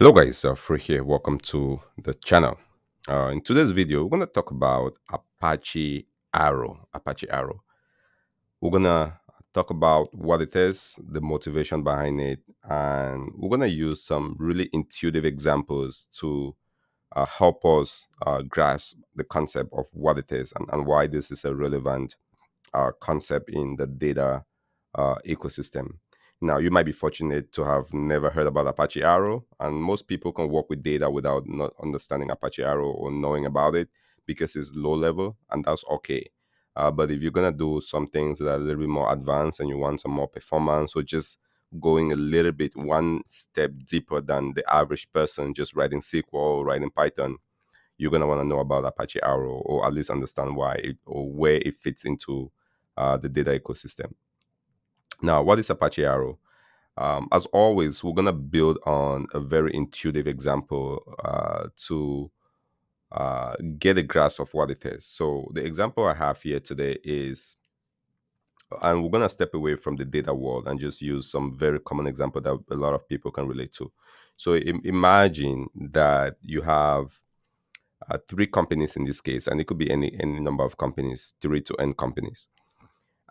Hello guys, Free here. Welcome to the channel. In today's video, we're gonna talk about Apache Arrow. Apache Arrow. We're gonna talk about what it is, the motivation behind it, and we're gonna use some really intuitive examples to help us grasp the concept of what it is and why this is a relevant concept in the data ecosystem. Now, you might be fortunate to have never heard about Apache Arrow, and most people can work with data without not understanding Apache Arrow or knowing about it because it's low level, and that's okay. But if you're gonna do some things that are a little bit more advanced and you want some more performance, or just going a little bit one step deeper than the average person just writing SQL, writing Python, you're gonna want to know about Apache Arrow, or at least understand why it, or where it fits into the data ecosystem. Now, what is Apache Arrow? As always, we're gonna build on a very intuitive example to get a grasp of what it is. So the example I have here today is, and we're gonna step away from the data world and just use some very common example that a lot of people can relate to. So imagine that you have three companies in this case, and it could be any number of companies, three to n companies.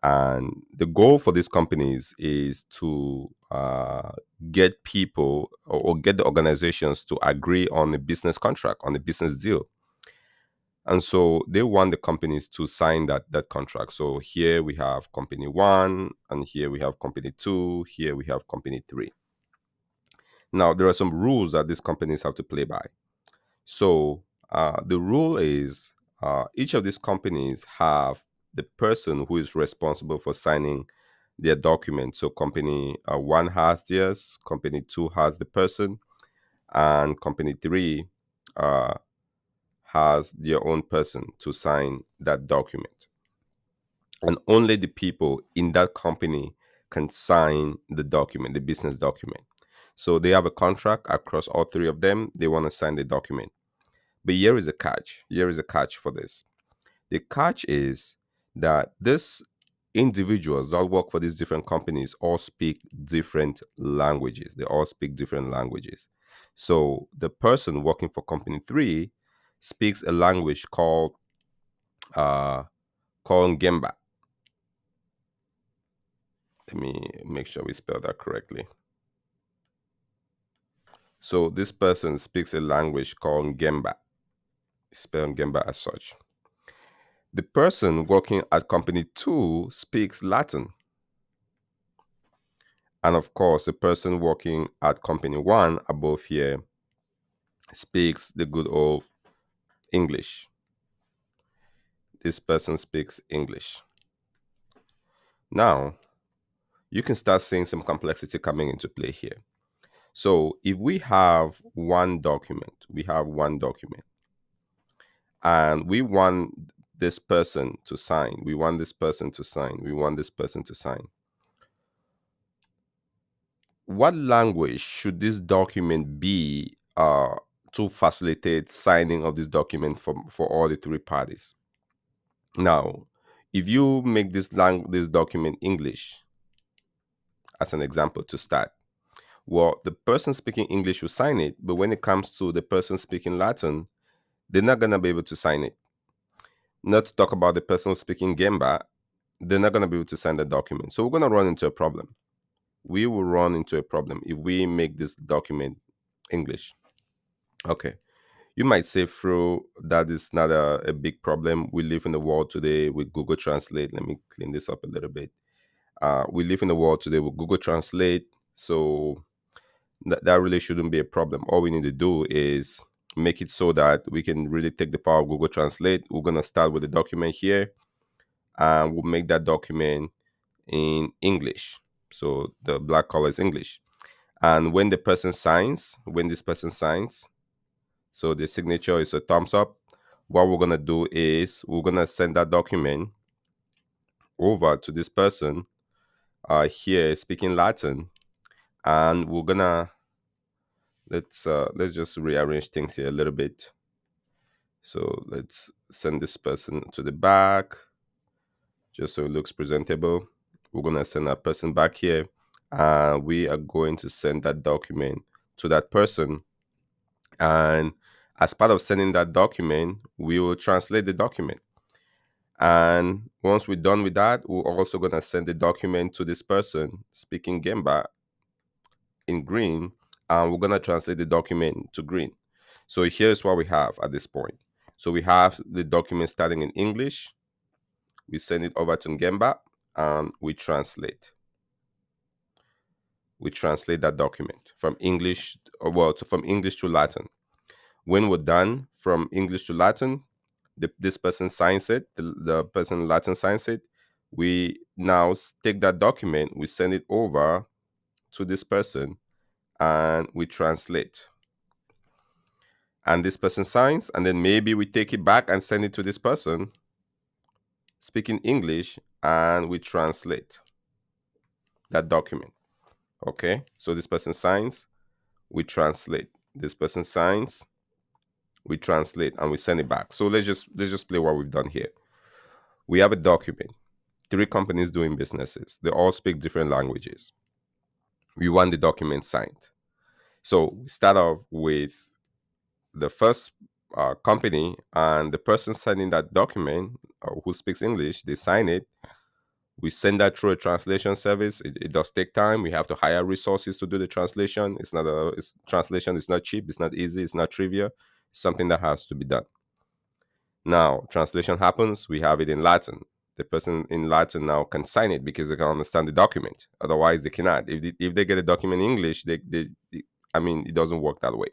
And the goal for these companies is to get people or get the organizations to agree on a business contract, on a business deal. And so they want the companies to sign that contract. So here we have company one, and here we have company two, here we have company three. Now, there are some rules that these companies have to play by. So the rule is each of these companies have the person who is responsible for signing their document. So company one has theirs, company two has the person, and company three uh, has their own person to sign that document. And only the people in that company can sign the document, the business document. So they have a contract across all three of them. They want to sign the document. But here is a catch. Here is a catch for this. The catch is that these individuals that work for these different companies all speak different languages. They all speak different languages. So the person working for company three speaks a language uh, called Gemba. Let me make sure we spell that correctly. So this person speaks a language called Gemba. Spell Gemba as such. The person working at company two speaks Latin. And of course, the person working at company one above here speaks the good old English. This person speaks English. Now, you can start seeing some complexity coming into play here. So if we have one document, and we want this person to sign, we want this person to sign, we want this person to sign. What language should this document be to facilitate signing of this document for all the three parties? Now, if you make this document English as an example to start, well, the person speaking English will sign it, but when it comes to the person speaking Latin, they're not gonna be able to sign it. Not to talk about the person speaking Gemba, they're not gonna be able to sign the document. So we're gonna run into a problem. We will run into a problem if we make this document English. Okay. You might say, through that is not a big problem. We live in the world today with Google Translate. Let me clean this up a little bit. We live in the world today with Google Translate, so that really shouldn't be a problem. All we need to do is make it so that we can really take the power of Google Translate. We're gonna start with the document here, and we'll make that document in English. So the black color is English. And when the person signs, when this person signs, so the signature is a thumbs up. What we're gonna do is we're gonna send that document over to this person here speaking Latin, and we're gonna let's just rearrange things here a little bit. So let's send this person to the back, just so it looks presentable. We're gonna send that person back here, and we are going to send that document to that person And as part of sending that document, we will translate the document. And once we're done with that, we're also going to send the document to this person speaking Gemba in green, and we're going to translate the document to green. So here's what we have at this point. So we have the document starting in English. We send it over to Gemba and we translate. We translate that document from English, from English to Latin. When we're done from English to Latin, this person signs it, the person in Latin signs it. We now take that document, we send it over to this person, and we translate. And this person signs, and then maybe we take it back and send it to this person speaking English, and we translate that document. Okay, so this person signs, we translate. This person signs, we translate, and we send it back. So let's just play what we've done here. We have a document, three companies doing businesses. They all speak different languages. We want the document signed. So we start off with the first company, and the person signing that document who speaks English, they sign it. We send that through a translation service. It does take time. We have to hire resources to do the translation. Translation is not cheap. It's not easy. It's not trivial. It's something that has to be done. Now, translation happens. We have it in Latin. The person in Latin now can sign it because they can understand the document. Otherwise, they cannot. If they get a document in English, I mean, it doesn't work that way.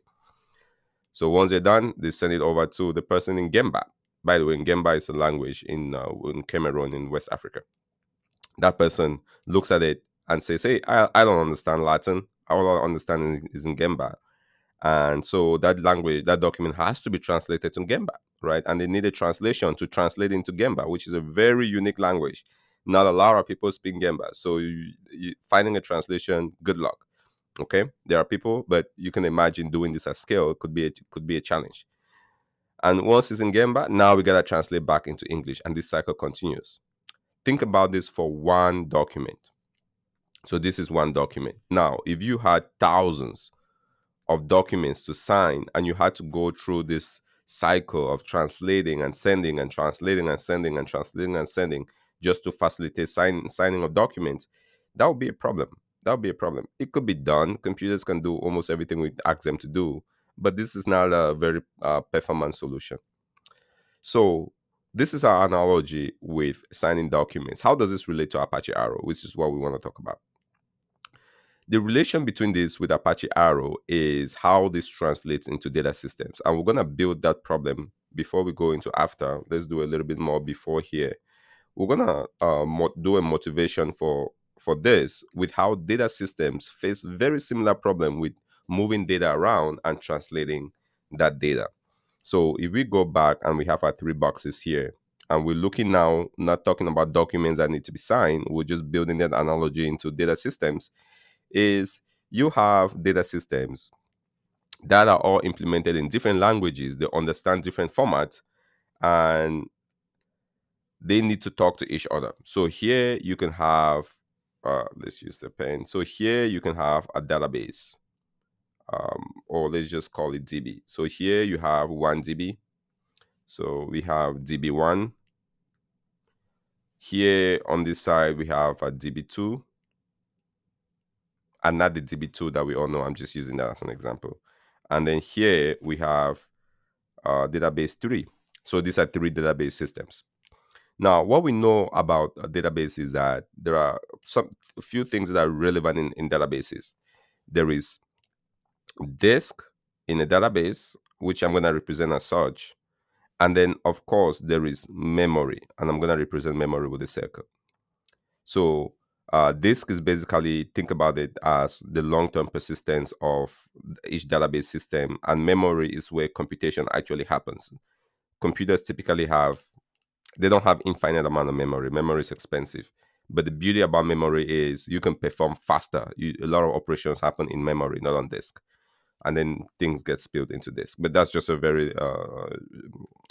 So once they're done, they send it over to the person in Gemba. By the way, Gemba is a language in Cameroon in West Africa. That person looks at it and says, "Hey, I don't understand Latin. All I understand is in Gemba." And so that language, that document has to be translated to Gemba, right? And they need a translation to translate into Gemba, which is a very unique language. Not a lot of people speak Gemba. So finding a translation, good luck. Okay, there are people, but you can imagine doing this at scale could be a challenge. And once it's in Gemba, now we gotta translate back into English, and this cycle continues. Think about this for one document. So this is one document. Now, if you had thousands of documents to sign and you had to go through this cycle of translating and sending and translating and sending and translating and sending just to facilitate signing of documents, that would be a problem. That would be a problem. It could be done. Computers can do almost everything we ask them to do, but this is not a very performance solution. So this is our analogy with signing documents. How does this relate to Apache Arrow, which is what we want to talk about? The relation between this with Apache Arrow is how this translates into data systems. And we're going to build that problem before we go into after. Let's do a little bit more before here. We're going to do a motivation for this with how data systems face very similar problem with moving data around and translating that data. So if we go back and we have our three boxes here, and we're looking now, not talking about documents that need to be signed, we're just building that analogy into data systems, is you have data systems that are all implemented in different languages. They understand different formats and they need to talk to each other. So here you can have, let's use the pen. So here you can have a database, or let's just call it DB. So here you have one DB. So we have DB1. Here on this side, we have a DB2. And not the DB2 that we all know. I'm just using that as an example. And then here we have database 3. So these are three database systems. Now, what we know about a database is that there are a few things that are relevant in databases. There is disk in a database, which I'm going to represent as such. And then, of course, there is memory, and I'm going to represent memory with a circle. So disk is basically, think about it as the long-term persistence of each database system, and memory is where computation actually happens. Computers typically they don't have infinite amount of memory. Memory is expensive. But the beauty about memory is you can perform faster. A lot of operations happen in memory, not on disk. And then things get spilled into disk. But that's just a very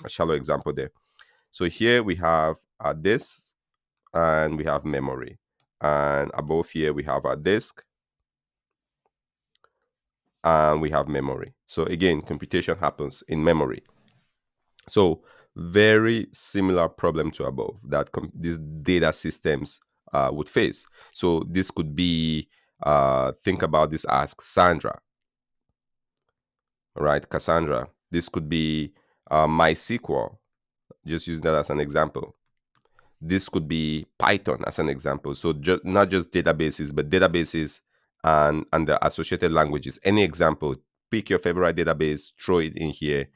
shallow example there. So here we have disk and we have memory. And above here we have our disk and we have memory. So again, computation happens in memory. So very similar problem to above that these data systems would face. So this could be, think about this as Cassandra, right? Cassandra. This could be MySQL, just using that as an example. This could be Python as an example. So not just databases, but databases and the associated languages. Any example, pick your favorite database, throw it in here,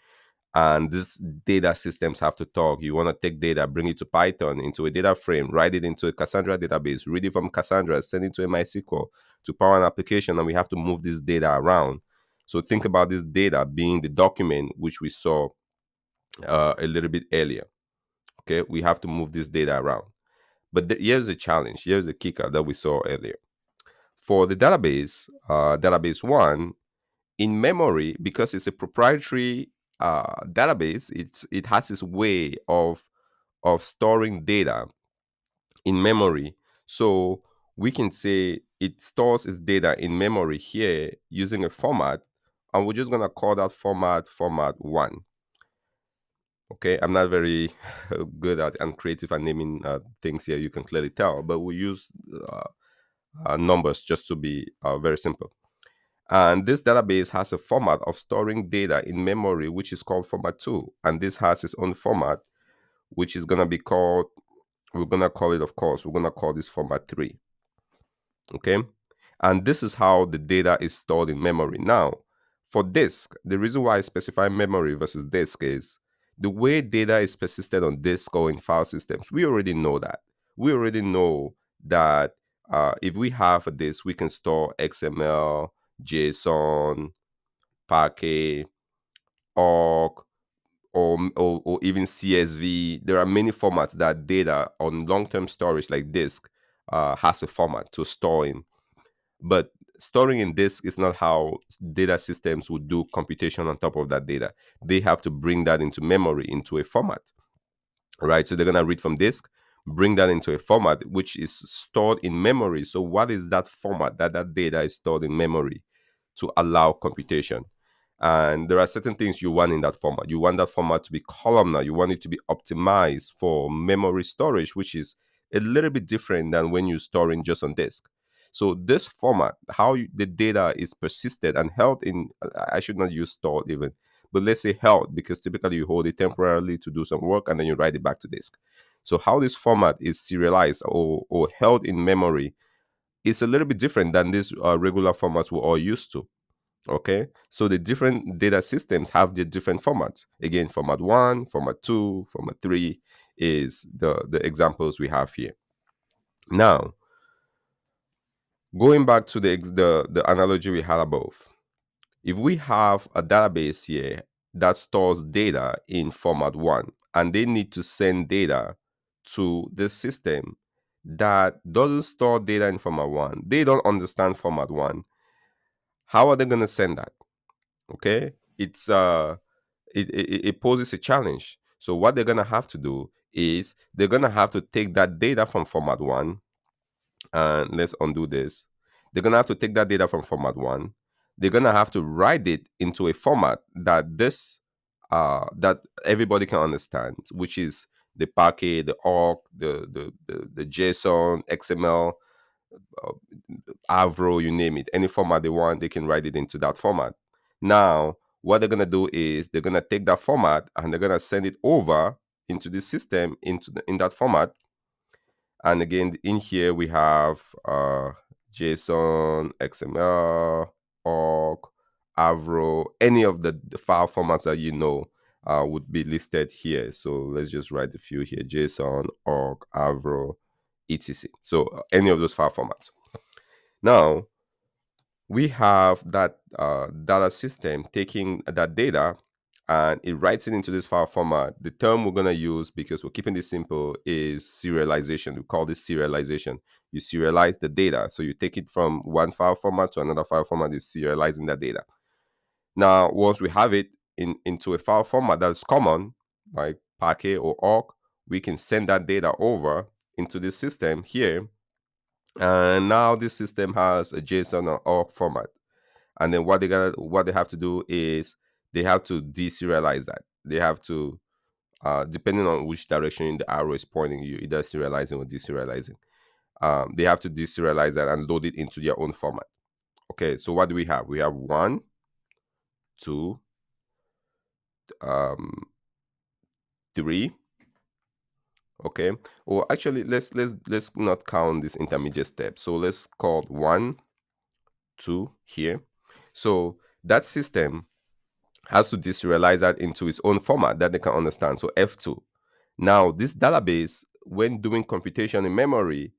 and these data systems have to talk. You want to take data, bring it to Python into a data frame, write it into a Cassandra database, read it from Cassandra, send it to a MySQL to power an application, and we have to move this data around. So think about this data being the document which we saw a little bit earlier. Okay, we have to move this data around. But here's the challenge. Here's the kicker that we saw earlier. For the database, database one, in memory, because it's a proprietary database, it has its way of storing data in memory. So we can say it stores its data in memory here using a format, and we're just gonna call that format one. Okay, I'm not very good at and creative at naming things here. You can clearly tell, but we use numbers just to be very simple. And this database has a format of storing data in memory, which is called format 2. And this has its own format, which is going to be called, we're going to call it, of course, we're going to call this format 3. Okay. And this is how the data is stored in memory. Now, for disk, the reason why I specify memory versus disk is the way data is persisted on disk or in file systems. We already know that. We already know that if we have a disk, we can store XML, JSON, Parquet, org, or even CSV. There are many formats that data on long-term storage like disk has a format to store in. But storing in disk is not how data systems would do computation on top of that data. They have to bring that into memory, into a format, right? So they're going to read from disk, bring that into a format which is stored in memory. So what is that format that data is stored in memory to allow computation? And there are certain things you want in that format. You want that format to be columnar. You want it to be optimized for memory storage, which is a little bit different than when you're storing just on disk. So this format, how the data is persisted and held in, I should not use stored even, but let's say held, because typically you hold it temporarily to do some work and then you write it back to disk. So how this format is serialized or held in memory is a little bit different than these regular formats we're all used to. Okay, so the different data systems have their different formats. Again, format 1, format 2, format 3 is the examples we have here. Now, going back to the analogy we had above, if we have a database here that stores data in format 1 and they need to send data to the system that doesn't store data in format 1, they don't understand format 1, how are they going to send that? Okay, it poses a challenge. So what they're going to have to do is they're going to have to take that data from format 1, and let's undo this. They're going to have to take that data from format 1. They're going to have to write it into a format that everybody can understand, which is the packet, the org, the JSON, XML, uh, Avro, you name it, any format they want, they can write it into that format. Now, what they're gonna do is they're gonna take that format and they're gonna send it over into the system in that format. And again, in here we have JSON, XML, org, Avro, any of the file formats that you know would be listed here. So let's just write a few here: JSON, org, Avro, etc. So any of those file formats. Now, we have that data system taking that data and it writes it into this file format. The term we're going to use, because we're keeping this simple, is serialization. We call this serialization. You serialize the data. So you take it from one file format to another file format, is serializing that data. Now, once we have it into a file format that's common, like Parquet or org, we can send that data over into the system here. And now this system has a JSON or org format. And then what they have to do is they have to deserialize that. They have to, depending on which direction the arrow is pointing you, either serializing or deserializing. They have to deserialize that and load it into their own format. Okay, so what do we have? We have one, two, um, three. Okay. Or actually, let's not count this intermediate step. So let's call one, two here. So that system has to deserialize that into its own format that they can understand. So F2. Now, this database, when doing computation in memory,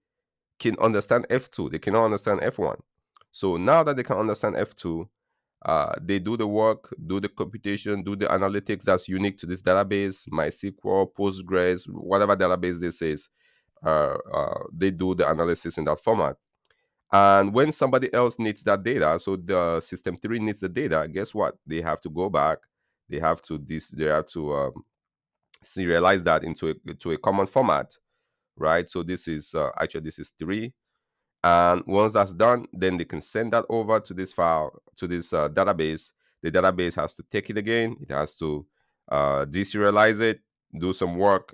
can understand F2. They cannot understand F1. So now that they can understand F2, they do the work, do the computation, do the analytics that's unique to this database, MySQL, Postgres, whatever database this is. They do the analysis in that format. And when somebody else needs that data, so the system 3 needs the data, guess what? They have to go back. They have to serialize that into a common format, right? So this is actually this is 3. And once that's done, then they can send that over to this file, to this database. The database has to take it again. It has to deserialize it, do some work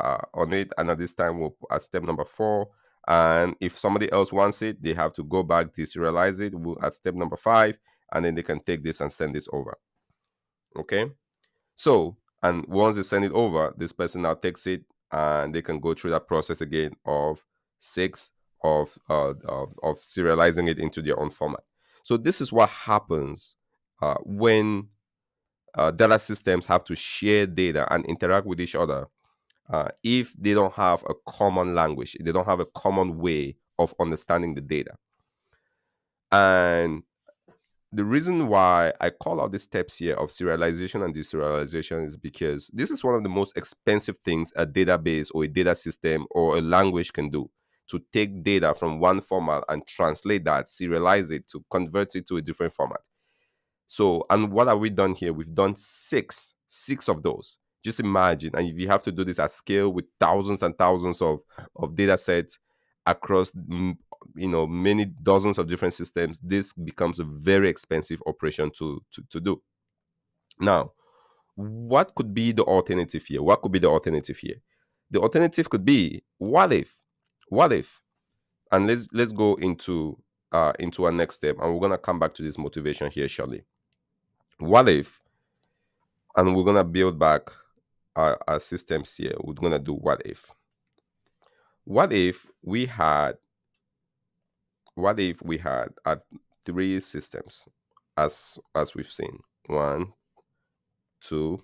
on it, and at this time we'll at step number 4. And if somebody else wants it, they have to go back, deserialize it at step number 5, and then they can take this and send this over. Okay. So, and once they send it over, this person now takes it and they can go through that process again of 6 of serializing it into their own format. So this is what happens when data systems have to share data and interact with each other. If they don't have a common language, they don't have a common way of understanding the data. And the reason why I call out the steps here of serialization and deserialization is because this is one of the most expensive things a database or a data system or a language can do, to take data from one format and translate that, serialize it, to convert it to a different format. So, and what have we done here? We've done six of those. Just imagine, and if you have to do this at scale with thousands and thousands of data sets across, many dozens of different systems, this becomes a very expensive operation to do. Now, what could be the alternative here? What could be the alternative here? The alternative could be, what if, and let's go into our next step, and we're gonna come back to this motivation here shortly. What if, and we're gonna build back our systems here. We're gonna do what if. What if we had three systems, as we've seen. One, two,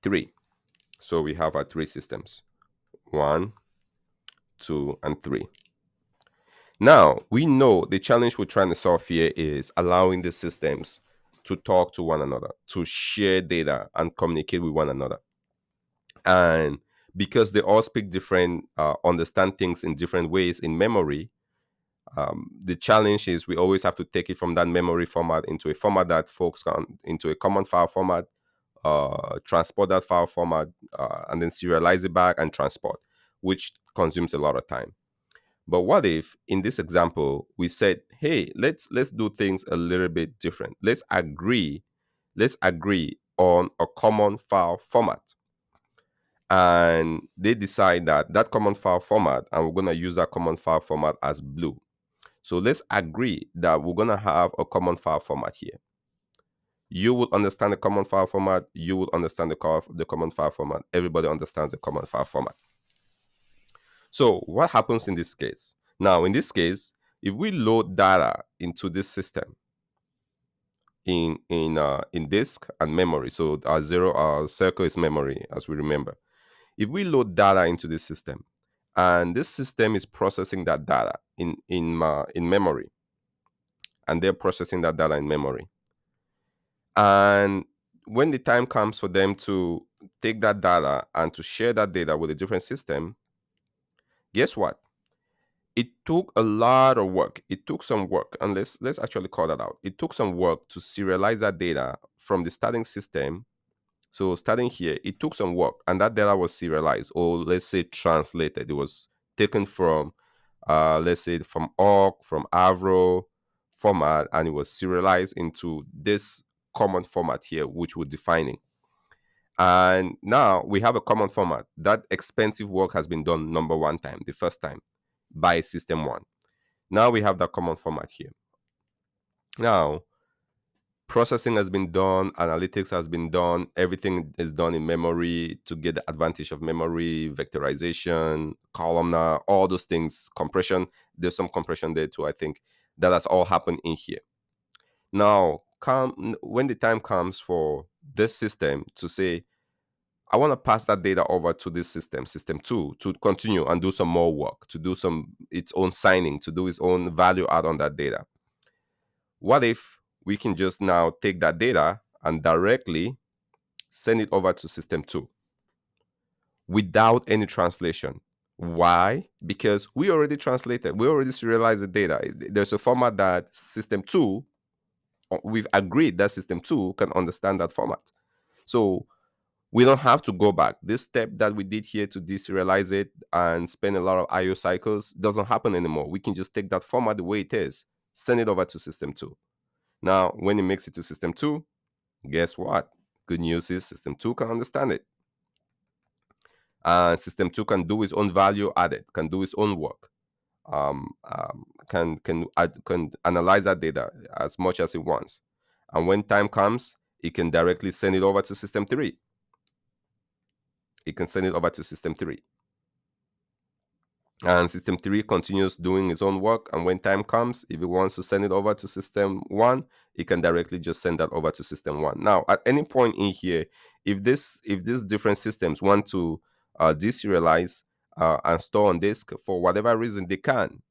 three. So we have our three systems. One, two, and three. Now we know the challenge we're trying to solve here is allowing the systems to talk to one another, to share data and communicate with one another. And because they all speak different, understand things in different ways in memory, the challenge is we always have to take it from that memory format into a format that folks can, into a common file format, transport that file format, and then serialize it back and transport, which consumes a lot of time. But what if in this example we said, hey, let's do things a little bit different. Let's agree on a common file format. And they decide that common file format, and we're going to use that common file format as blue. So let's agree that we're going to have a common file format here. You will understand the common file format. You will understand the common file format. Everybody understands the common file format. So what happens in this case? Now, in this case, if we load data into this system in disk and memory, so our circle is memory, as we remember. If we load data into this system, and this system is processing that data in memory, and they're processing that data in memory, and when the time comes for them to take that data and to share that data with a different system, guess what? It took a lot of work. It took some work, and let's actually call that out. It took some work to serialize that data from the starting system. So starting here, it took some work, and that data was serialized, or let's say translated. It was taken from let's say from org, from Avro format, and it was serialized into this common format here, which we're defining. And now we have a common format. That expensive work has been done number one time, the first time, by system one. Now we have that common format here. Now, processing has been done, analytics has been done, everything is done in memory to get the advantage of memory, vectorization, columnar, all those things, compression. There's some compression there too, I think. That has all happened in here. Now, when the time comes for this system to say, I want to pass that data over to this system, system two, to continue and do some more work, to do its own signing, to do its own value add on that data. What if we can just now take that data and directly send it over to system two without any translation? Why? Because we already translated, we already serialized the data. There's a format that system two, we've agreed that system two can understand that format. So we don't have to go back. This step that we did here to deserialize it and spend a lot of IO cycles doesn't happen anymore. We can just take that format the way it is, send it over to system two. Now, when it makes it to system two, guess what? Good news is system two can understand it. And system two can do its own value added, can do its own work. Can analyze that data as much as it wants. And when time comes, it can directly send it over to system three. It can send it over to system three. And system three continues doing its own work. And when time comes, if it wants to send it over to system one, it can directly just send that over to system one. Now, at any point in here, if these different systems want to deserialize and store on disk for whatever reason, they can.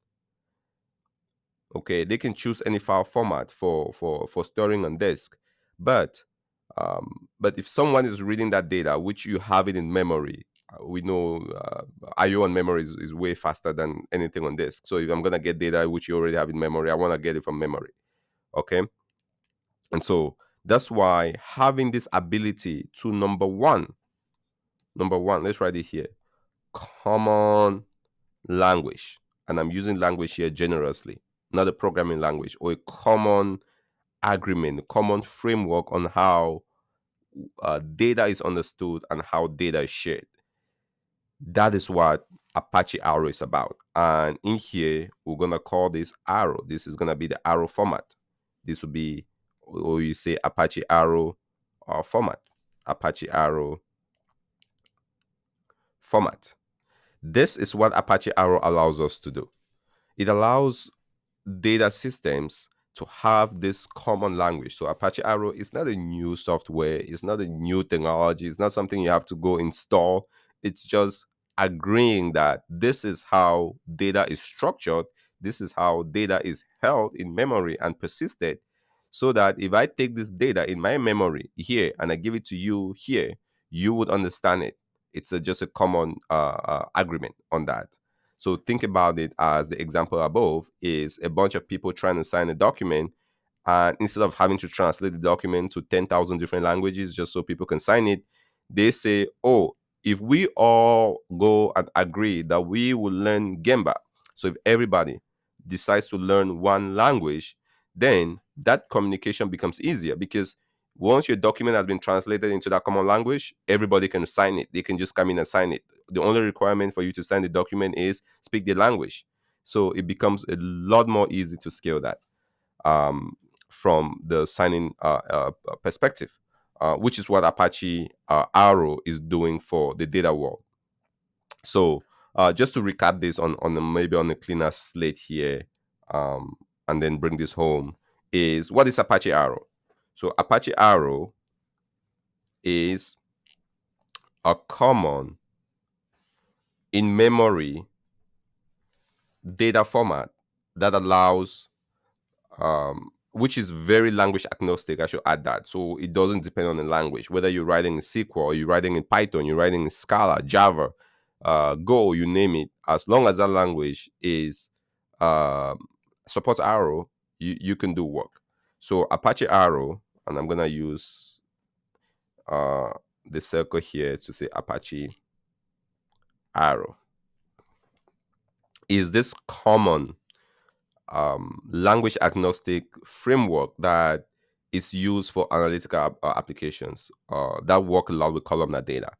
Okay, they can choose any file format for storing on disk, but if someone is reading that data, which you have it in memory, we know IO on memory is way faster than anything on disk. So if I'm gonna get data which you already have in memory, I want to get it from memory. Okay, and so that's why having this ability to number one, let's write it here, common language, and I'm using language here generously, not a programming language, or a common agreement, common framework on how data is understood and how data is shared. That is what Apache Arrow is about. And in here, we're going to call this Arrow. This is going to be the Arrow format. This will be, or you say Apache Arrow format. Apache Arrow format. This is what Apache Arrow allows us to do. It allows data systems to have this common language. So Apache Arrow is not a new software, it's not a new technology, it's not something you have to go install. It's just agreeing that this is how data is structured, this is how data is held in memory and persisted, so that if I take this data in my memory here and I give it to you here, you would understand it. It's just a common agreement on that. So think about it as the example above is a bunch of people trying to sign a document, and instead of having to translate the document to 10,000 different languages just so people can sign it, they say, oh, if we all go and agree that we will learn Gemba, so if everybody decides to learn one language, then that communication becomes easier, because once your document has been translated into that common language, everybody can sign it. They can just come in and sign it. The only requirement for you to sign the document is speak the language. So it becomes a lot more easy to scale that from the signing perspective, which is what Apache Arrow is doing for the data world. So just to recap this maybe on a cleaner slate here, and then bring this home, is what is Apache Arrow? So Apache Arrow is a common in-memory data format that allows, which is very language agnostic. I should add that. So it doesn't depend on the language, whether you're writing in SQL, or you're writing in Python, you're writing in Scala, Java, Go, you name it. As long as that language is supports Arrow, you can do work. So Apache Arrow, and I'm gonna use the circle here to say Apache Arrow. is this common language agnostic framework that is used for analytical applications that work a lot with columnar data.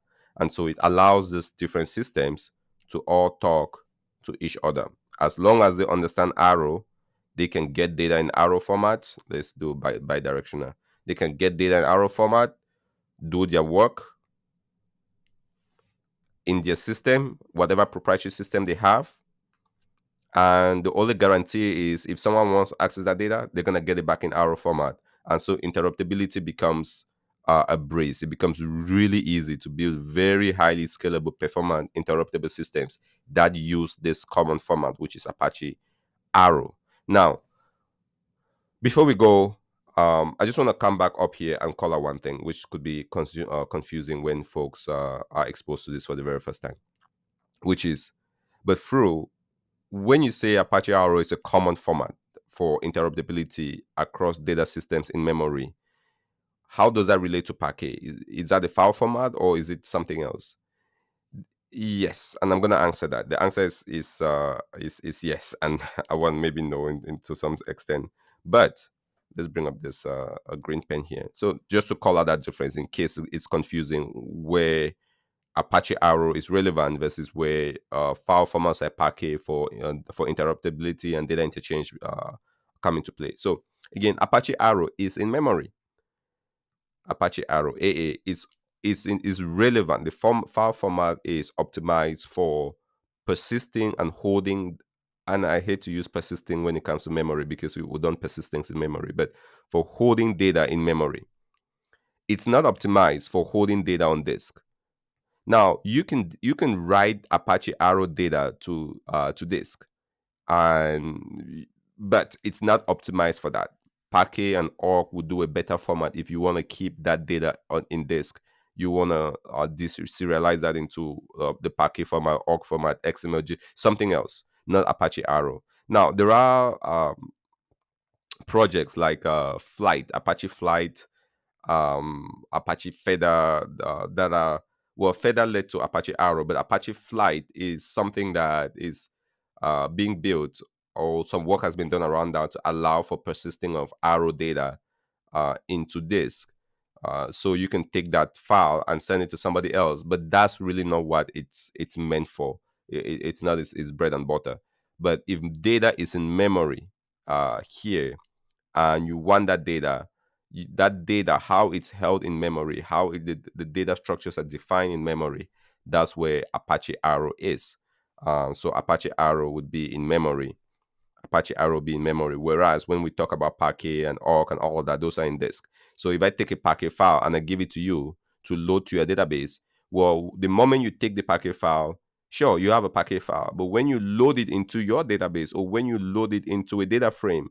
And so it allows these different systems to all talk to each other. As long as they understand Arrow, they can get data in Arrow format. Let's do bidirectional. They can get data in Arrow format, do their work in their system, whatever proprietary system they have, and the only guarantee is if someone wants to access that data, they're going to get it back in arrow format. And so interruptibility becomes a breeze. It becomes really easy to build very highly scalable, performant, interruptible systems that use this common format, which is Apache Arrow. Now, before we go, I just want to come back up here and call out one thing, which could be confusing when folks are exposed to this for the very first time, which is, but through when you say Apache Arrow is a common format for interruptibility across data systems in memory, how does that relate to Parquet? Is that a file format or is it something else? Yes, and I'm gonna answer that. The answer is yes, and I want maybe no to some extent. But let's bring up this a green pen here. So just to call out that difference in case it's confusing, where Apache Arrow is relevant versus where file formats like Parquet for interruptibility and data interchange come into play. So again, Apache Arrow is in memory. Apache Arrow AA is relevant. The file format is optimized for persisting and holding. And I hate to use persisting when it comes to memory because we don't persist things in memory, but for holding data in memory. It's not optimized for holding data on disk. Now you can write Apache Arrow data to disk, and but it's not optimized for that. Parquet and Orc would do a better format if you want to keep that data in disk. You want to serialize that into the Parquet format, Orc format, XMLG, something else, not Apache Arrow. Now there are projects like Flight, Apache Flight, Apache Feather that are well, Feather led to Apache Arrow, but Apache Flight is something that is being built, or some work has been done around that to allow for persisting of Arrow data into disk. So you can take that file and send it to somebody else, but that's really not what it's meant for. It's not its bread and butter. But if data is in memory here, and you want that data, that data, how it's held in memory, how the data structures are defined in memory, that's where Apache Arrow is. So Apache Arrow would be in memory, Apache Arrow be in memory. Whereas when we talk about Parquet and Orc and all of that, those are in disk. So if I take a Parquet file and I give it to you to load to your database, well, the moment you take the Parquet file, sure, you have a Parquet file. But when you load it into your database, or when you load it into a data frame,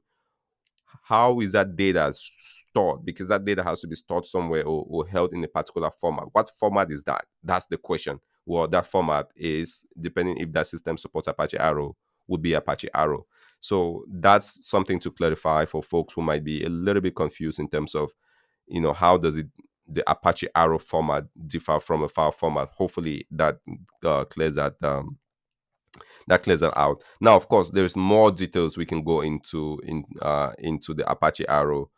how is that data stored? Because that data has to be stored somewhere, or held in a particular format. What format is that? That's the question. Well, that format is, depending if that system supports Apache Arrow, would be Apache Arrow. So that's something to clarify for folks who might be a little bit confused in terms of, how does the Apache Arrow format differ from a file format. Hopefully that clears that out. Now, of course, there's more details we can go into the Apache Arrow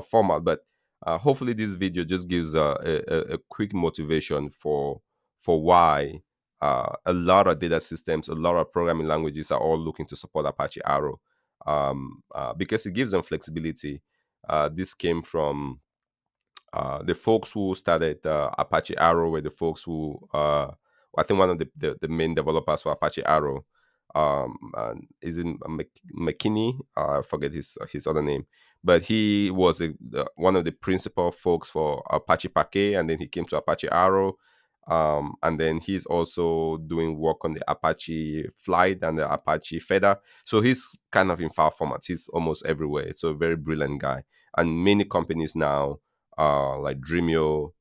format, but hopefully this video just gives a quick motivation for why a lot of data systems, a lot of programming languages are all looking to support Apache Arrow, because it gives them flexibility. This came from the folks who started Apache Arrow were the folks who I think one of the main developers for Apache Arrow is in McKinney. I forget his other name, but he was one of the principal folks for Apache Parquet, and then he came to Apache Arrow. And then he's also doing work on the Apache Flight and the Apache Feather. So he's kind of in file formats. He's almost everywhere. So a very brilliant guy. And many companies now, like Dremio,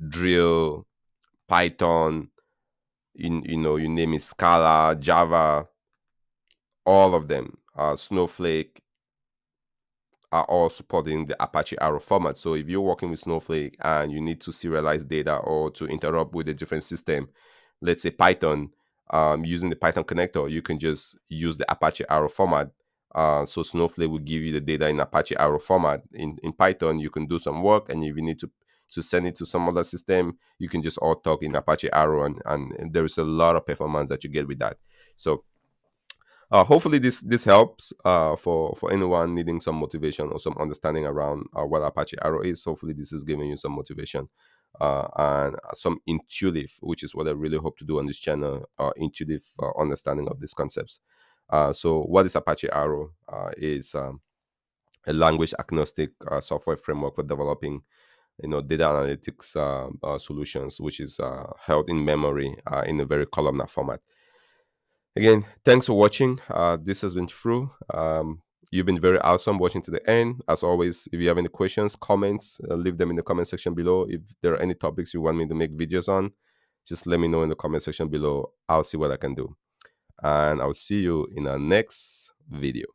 Drill, Python, you name it, Scala, Java, all of them, Snowflake, are all supporting the Apache Arrow format. So if you're working with Snowflake and you need to serialize data or to interrupt with a different system, let's say Python, using the Python connector, you can just use the Apache Arrow format. So Snowflake will give you the data in Apache Arrow format. In Python, you can do some work, and if you need to send it to some other system, you can just all talk in Apache Arrow, and there is a lot of performance that you get with that. So hopefully this helps for anyone needing some motivation or some understanding around what Apache Arrow is. Hopefully this is giving you some motivation and some intuitive, which is what I really hope to do on this channel, intuitive understanding of these concepts. So what is Apache Arrow? Is a language agnostic software framework for developing data analytics solutions, which is held in memory in a very columnar format. Again, thanks for watching. This has been True. You've been very awesome watching to the end. As always, if you have any questions, comments, leave them in the comment section below. If there are any topics you want me to make videos on, just let me know in the comment section below. I'll see what I can do. And I'll see you in our next video.